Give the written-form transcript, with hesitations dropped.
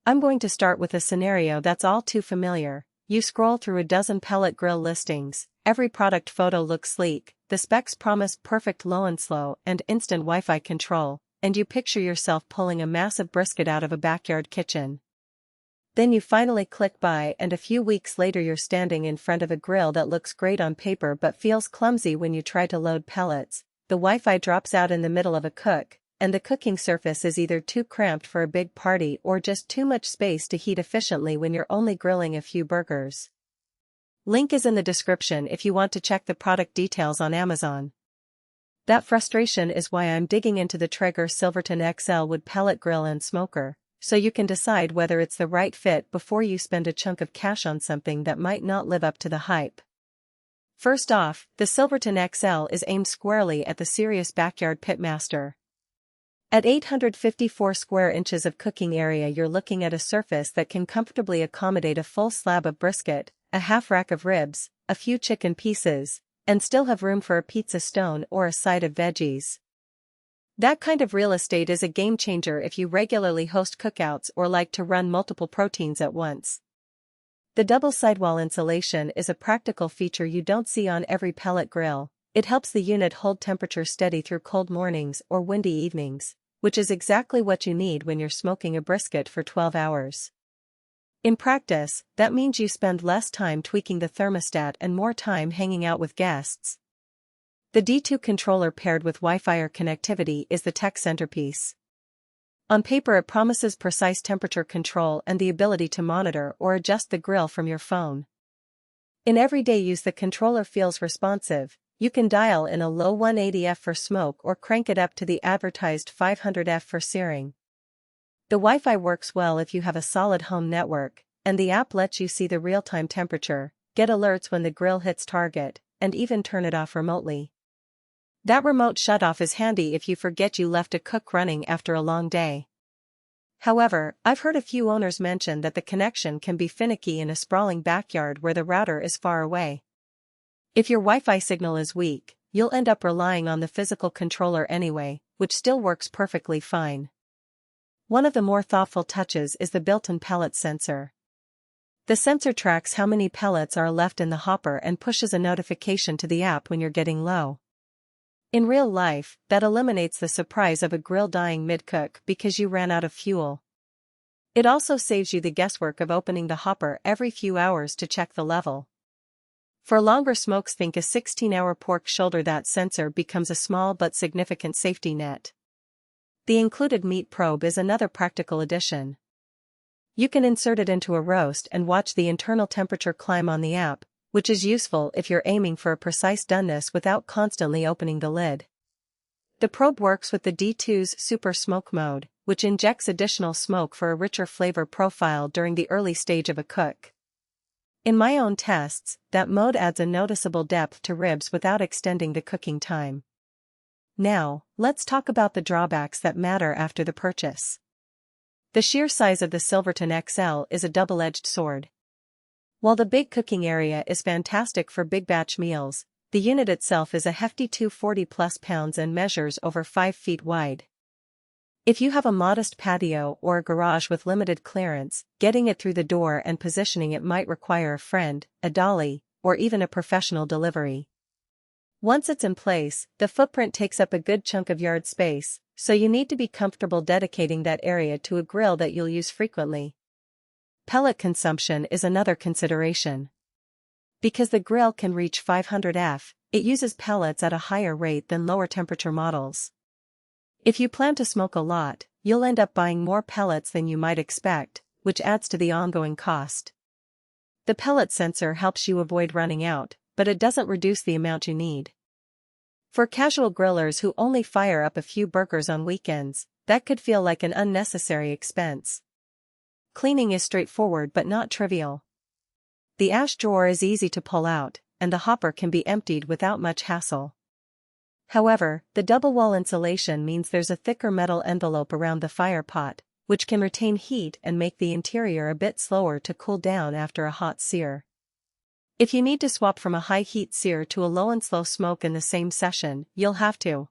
I'm going to start with a scenario that's all too familiar. You scroll through a dozen pellet grill listings, every product photo looks sleek, the specs promise perfect low and slow and instant Wi-Fi control, and you picture yourself pulling a massive brisket out of a backyard kitchen. Then you finally click buy, and a few weeks later you're standing in front of a grill that looks great on paper but feels clumsy when you try to load pellets. The Wi-Fi drops out in the middle of a cook, and the cooking surface is either too cramped for a big party or just too much space to heat efficiently when you're only grilling a few burgers. Link is in the description if you want to check the product details on Amazon. That frustration is why I'm digging into the Traeger Silverton XL wood pellet grill and smoker, so you can decide whether it's the right fit before you spend a chunk of cash on something that might not live up to the hype. First off, the Silverton XL is aimed squarely at the serious backyard pitmaster. At 854 square inches of cooking area, you're looking at a surface that can comfortably accommodate a full slab of brisket, a half rack of ribs, a few chicken pieces, and still have room for a pizza stone or a side of veggies. That kind of real estate is a game changer if you regularly host cookouts or like to run multiple proteins at once. The double-sidewall insulation is a practical feature you don't see on every pellet grill. It helps the unit hold temperature steady through cold mornings or windy evenings, which is exactly what you need when you're smoking a brisket for 12 hours. In practice, that means you spend less time tweaking the thermostat and more time hanging out with guests. The D2 controller paired with WiFIRE connectivity is the tech centerpiece. On paper, it promises precise temperature control and the ability to monitor or adjust the grill from your phone. In everyday use, the controller feels responsive. You can dial in a low 180F for smoke or crank it up to the advertised 500F for searing. The Wi-Fi works well if you have a solid home network, and the app lets you see the real-time temperature, get alerts when the grill hits target, and even turn it off remotely. That remote shutoff is handy if you forget you left a cook running after a long day. However, I've heard a few owners mention that the connection can be finicky in a sprawling backyard where the router is far away. If your Wi-Fi signal is weak, you'll end up relying on the physical controller anyway, which still works perfectly fine. One of the more thoughtful touches is the built-in pellet sensor. The sensor tracks how many pellets are left in the hopper and pushes a notification to the app when you're getting low. In real life, that eliminates the surprise of a grill dying mid-cook because you ran out of fuel. It also saves you the guesswork of opening the hopper every few hours to check the level. For longer smokes, think a 16-hour pork shoulder. That sensor becomes a small but significant safety net. The included meat probe is another practical addition. You can insert it into a roast and watch the internal temperature climb on the app, which is useful if you're aiming for a precise doneness without constantly opening the lid. The probe works with the D2's Super Smoke mode, which injects additional smoke for a richer flavor profile during the early stage of a cook. In my own tests, that mode adds a noticeable depth to ribs without extending the cooking time. Now, let's talk about the drawbacks that matter after the purchase. The sheer size of the Silverton XL is a double-edged sword. While the big cooking area is fantastic for big batch meals, the unit itself is a hefty 240+ pounds and measures over 5 feet wide. If you have a modest patio or a garage with limited clearance, getting it through the door and positioning it might require a friend, a dolly, or even a professional delivery. Once it's in place, the footprint takes up a good chunk of yard space, so you need to be comfortable dedicating that area to a grill that you'll use frequently. Pellet consumption is another consideration. Because the grill can reach 500F, it uses pellets at a higher rate than lower temperature models. If you plan to smoke a lot, you'll end up buying more pellets than you might expect, which adds to the ongoing cost. The pellet sensor helps you avoid running out, but it doesn't reduce the amount you need. For casual grillers who only fire up a few burgers on weekends, that could feel like an unnecessary expense. Cleaning is straightforward but not trivial. The ash drawer is easy to pull out, and the hopper can be emptied without much hassle. However, the double wall insulation means there's a thicker metal envelope around the fire pot, which can retain heat and make the interior a bit slower to cool down after a hot sear. If you need to swap from a high heat sear to a low and slow smoke in the same session, you'll have to.